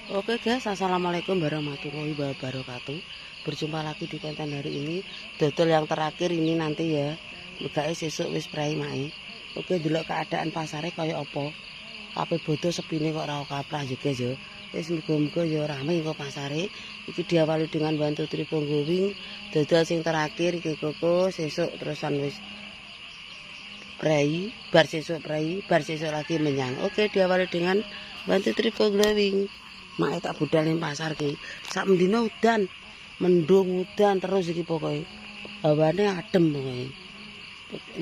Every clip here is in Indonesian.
Oke guys, assalamualaikum warahmatullahi wabarakatuh. Berjumpa lagi di konten hari ini. Dodol yang terakhir ini nanti ya. Megake sesuk wis prei mae. Oke, delok keadaan pasare kaya apa. Kabeh bodo sepine kok ora kaprah yo guys yo. Wis muga-muga yo rame kok pasare. Iki diawali dengan bantu tripong going. Dodol sing terakhir iki koko sesuk terusan wis prei, bar sesuk prei, bar sesuk lagi menyang. Oke, diawali dengan bantu tripong going. Mak tak budal ning pasar ki. Sak mendina udan, mendung udan terus iki pokoke. Hawane adem pokoke.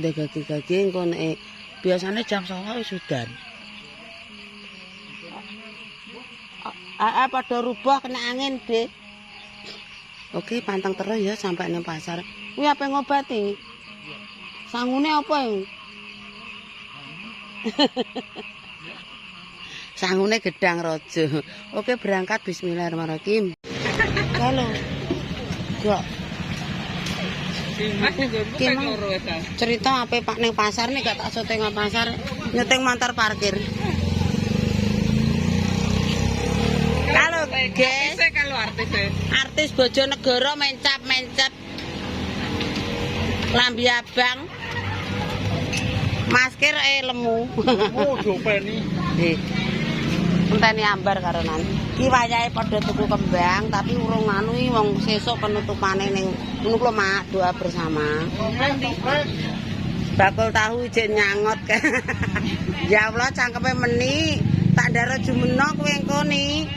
Ndegage-gage engko nek biasane jam 09.00 wis udan. Pada rubah kena angin, Dek. Oke, pantang terus ya sampai ning pasar. Kuwi apa ngobati? Sangune apa iki? Sangune gedang raja. Oke, berangkat bismillahirrahmanirrahim. Halo. Kok. Cerita apa Pak ning pasar nih gak tak syuting nang pasar, nyuting montor parkir. Halo guys. Kalau artis Bojonegoro mencap-mencap. Lambi abang. Masker lemu. Oh, dopeni. Enteni ambar karo nan. Ki wayahe padha tuku kembang tapi urung anu iki wong sesuk penutupane ning ngono lho Mak, doa bersama. Bakul tahu ijek nyangot. Ya Allah cangkeme meni, tak ndaro jumeno kowe engko ni.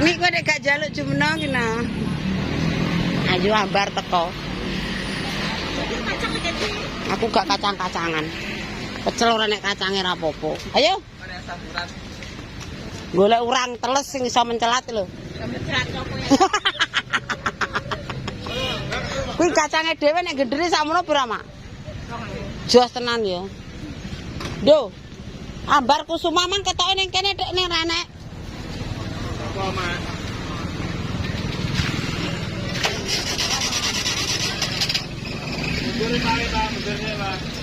Nik kowe nek gak njaluk jumeno ki nah. Ayo ambar teko. Aku gak kacang-kacangan. Pecel ora nek kacange ra apa-apa. Ayo. Golek urang teles sing iso mencelat lho. Mencelat opo ya? Kuwi kacange dhewe nek gendere sakmono pira, Mak? Jos tenan ya. Ndo. Ambar kusuma mang ketoke ning kene nek ning renek. Apa, Mak? Mundur mari, Pak, mundurnya, Pak.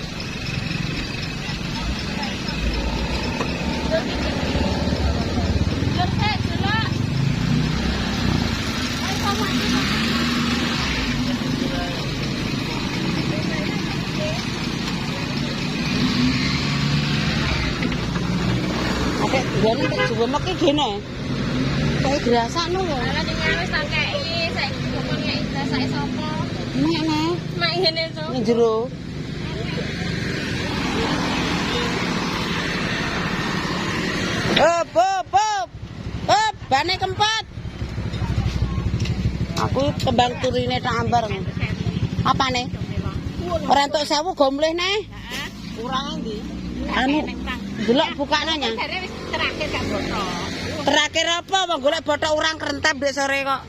Adek, gane tak juwemek iki gene. Kayak grasakno lho. Lah ning wis tak kei, saiki kok ngeki grasake sapa? Nek ne. Mak ngene to. Ning jero. Bane kempet. Aku kembang turine tak ambar. Apane? Ora entuk 1000 gomleh neh. Kurang endi? Anu delok bukane nya. Terakhir gak botok. Terakhir apa? Wong golek botok urang kerentep dek sore kok.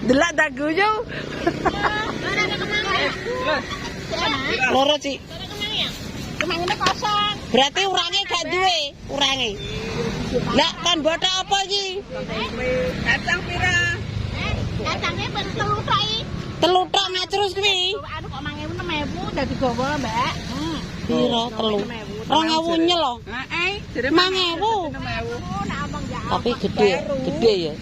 Delok tak guyu. Loro, Cik. Kemangane kosong. Berarti urange gak duwe, urange. Lah kon botok apa iki? Kacang pira? Kacange ben telu tok iki. Telu tok mek terus kuwi. Anu kok 5.000 6.000 dadi gawa, Mbak. Pira telu? 2.000 nyel lho. Heeh, jere 5.000. 6.000. Nek omong ya. Tapi gede ya.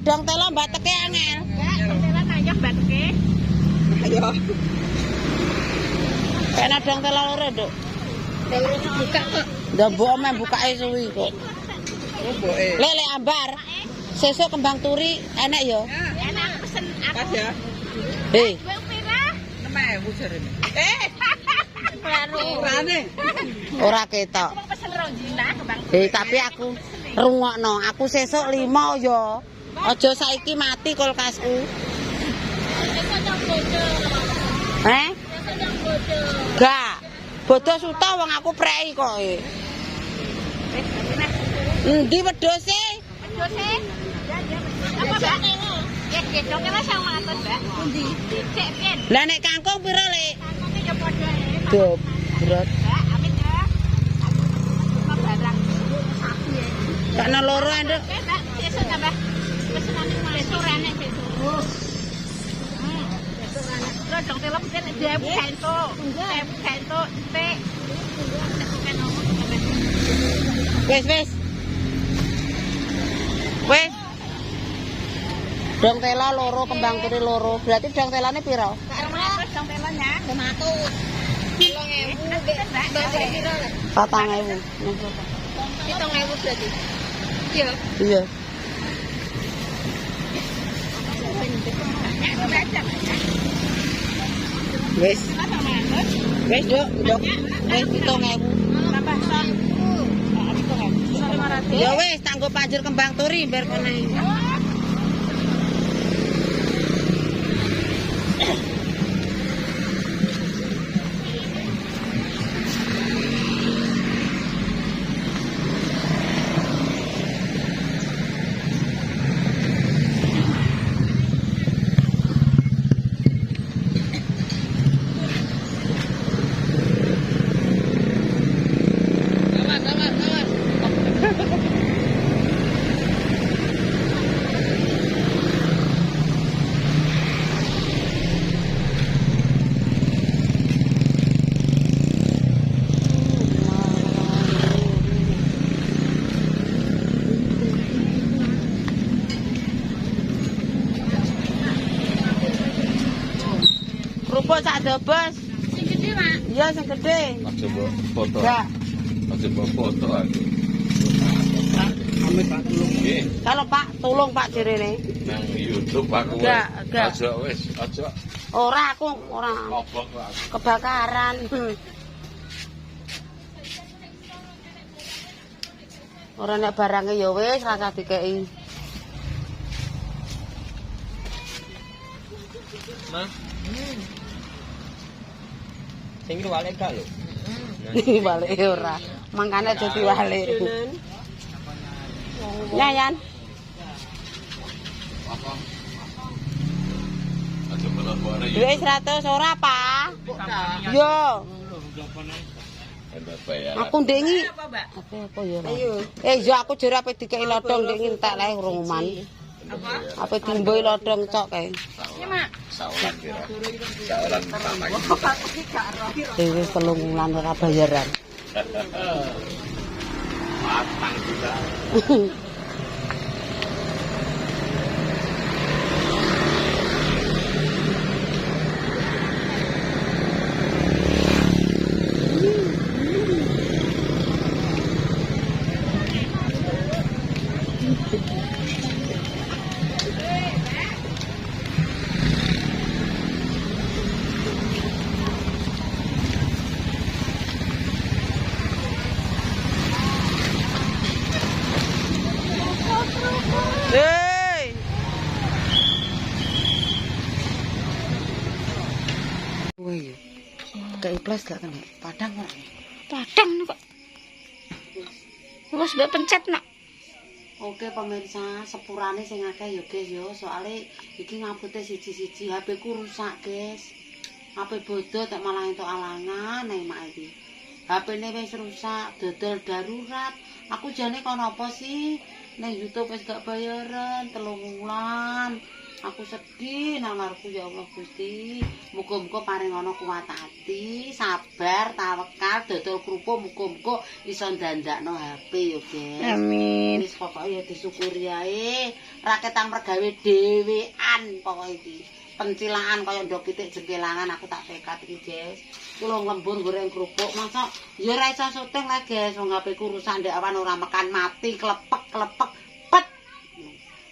Dong telo Mbak teke angel. Dong telo ayo Mbak teke. Ayo. Kena dong telo loro, Nduk. Telo buka kok. Ndak mbok men bukake suwi kok. Oh, mboke. Lek ambar. Sesuk kembang turi enek ya? Enak pesen aku. Pas ya. Heh. Pira? 6.000 jarene. Urane. Ora ketok. Pesen ronjina kembang turi. Tapi aku rungokno, aku sesuk 5 ya. Aja saiki mati kulkasku. Sesuk nang bodo. Sesuk nang bodo. Gak. Bodo suta wong aku prei kok. Endi wedhose? Wedhose? Apa bane ngono? Ya gedhonge wis 100, Mbak. Pundi? Cek pian. Lah nek kangkung pira, Lek? Kangkunge ya padha ae. Dobrot. Mbak, amit ya. Aku barang sapi ya. Kakno loro, Nduk. Mbak, sesuk tambah. Pesenane mulai sore nek sesuk. Sesuk ana. Lho, dong telo pesen 2.000 entuk. 2.000 entuk, tek. Nek kan omong Wes. Dong tela loro, kembang turi loro. Berarti dong telane piro? Dong telanya 100. 4.000. 4.000. 7.000 berarti. Iya. Iya. Wes. Wes, Dok. Wes 7.000. Berapa? 1.500. Ya wes, tanggo panjer kembang turi biar kene. Kerupuk sak dobos. Sing gede, Mak. Iya, sing gede. Aja mbok foto. Enggak. Aja mbok foto aku. Amit Pak tulung. Nggih, Kalau Pak, tolong Pak jerene. nang YouTube aku. Enggak. Aja wis, aja Ora aku, ora. ngobok aku. Kebakaran. Ora nek barangnya ya wis rasa dikei. Mas. Sing iki wale gak lho. Balik ora. Mangkane dadi walik. Nyayan. Aja melebone Duit 100 ora, Pak? Yo. bayar. Aku ndengi. Apa, Mbak? Apa ya? Yo aku jare ape dikeki lodong ndek ngentek lae ruman. Apa timboy lodong cok kae. Iya, Mak. Saulan kira. Saulan pertama iki. Wis 3 wulan ora bayaran. Matang kita. Hei. Woi. Kayak plus gak kena? Padang kok. Padang kok. Wes mbak pencet, Nak. Oke pemirsa, sepurane sing akeh ya guys yo, soalnya iki ngapute siji-siji HP ku rusak guys. HP bodho tak malah entuk alangan nek mak iki. HP-ne wis rusak, dodol darurat. Aku jane kono apa sih? Nang YouTube wis gak bayaran 3 wulan. Aku sedih nang ngarepku ya Allah Gusti. Muga-muga paring ana kuat ati, sabar, tawakal, dodol kerupuk muga-muga iso ndandakno HP yo, guys. Amin. Wis pokoke ya disyukuri ae. Ra ketang mergawe dhewean pokoke iki. Pencilaan kaya ndok titik jengkelangan aku tak tekad iki, guys. Kula lembur goreng kerupuk, masa ya ora iso syuting lah, guys. Wong HP ku rusak ndek awan ora mekan mati, klepek pet.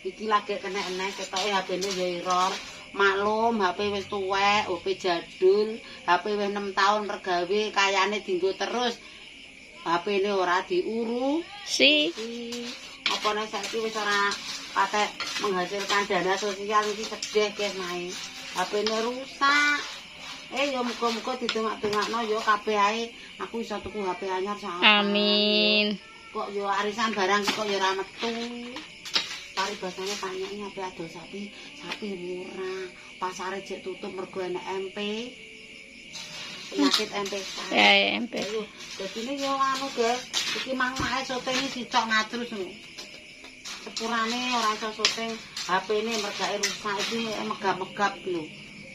Iki lagi kena enek ketoke HP-ne ya error. Maklum HP wis tuwek, HP jadul, HP wis 6 tahun regawe, kayane dienggo terus. HP-ne ora diuru. Si. Apa nek saiki wis ora patek menghasilkan dana sosial iki sedih guys mae. HP-ne rusak. Ya muga-muga didongak-dongakno ya kabeh ae. Aku iso tuku HP anyar sak. Amin. Kok yo arisan barang kok yo ora metu. Paribasane tanyane HP adol sapi murah. Pasare jek tutup mergo enek MP. Penyakit MP. Ya, MP. Ayo, dadine yo anu, guys. Iki mang mae syuting dicok ngatrus lho. Sepurane ora iso syuting, HP-ne mergake rusak iki megap-megap lho.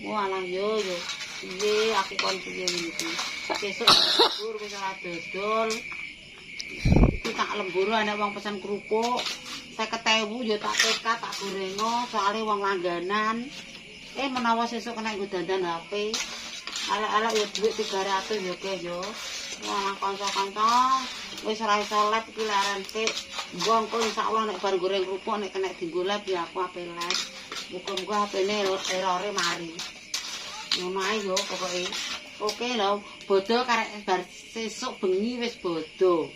Walah yo. Piye aku kon piye iki. Sesuk libur wis ora dodol. Iki tak sak lemburu ana wong pesen kerupuk 50.000 ya tak tekat tak gorengo soalnya wong langganan. Menawa sesuk kena nggo dandan HP. Ala-ala ya duit 300 ya guys yo. Wah kanca-kanca wis ora iso lep iki leren sik. Engko insyaallah nek bar goreng kerupuk nek kena dienggo lep ya aku ape les. Muga-muga HP-ne errore mari. Ngono ae yo pokoke. Oke lho, bodo karek bar sesuk bengi wis bodo.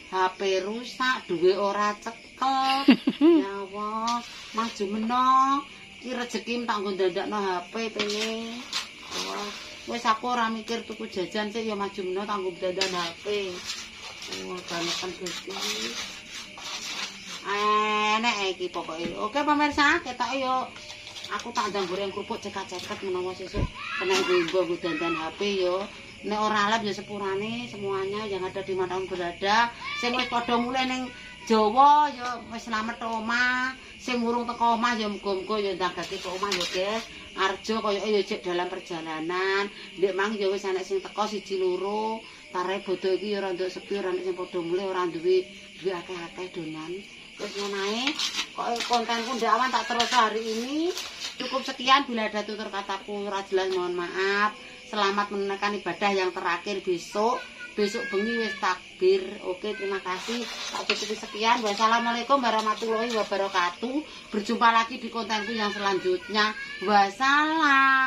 HP rusak, duwe ora cekel. Ya Allah, maju meneh. Iki rezeki tak nggo ndandakno HP pengen. Wah, wis aku ora mikir tuku jajan sik ya maju meneh tak nggo dandan HP. Wah, ganekan Gusti. Enek iki pokoke. Oke pemirsa, ketok yo. Aku tak ndang goreng kerupuk cekak-ceket menawa sesuk kena nggo dandan HP yo. Nek ora lep ya sepurane semuanya yang ada di Mataun berada. Sing wis padha mulai ning Jawa ya wis slamet omah. Sing urung teko omah ya muga-muga ya ndagake ke omah ya, guys. Arjo koyoke ya jek dalam perjalanan. Ndek mang ya wis ana sing teko 1 2. Tare bodo iki ya ora nduk sepi ora sing padha mulai ora duwe akeh-akeh donan. Terus ngono ae, kok kontenku ndak awan tak terus hari ini. Cukup sekian, bila ada tutur kataku ora jelas mohon maaf. Selamat menunaikan ibadah yang terakhir besok bengi wis takbir. Oke, terima kasih. Tak cukupi sekian. Wassalamualaikum warahmatullahi wabarakatuh. Berjumpa lagi di kontenku yang selanjutnya. Wassalam.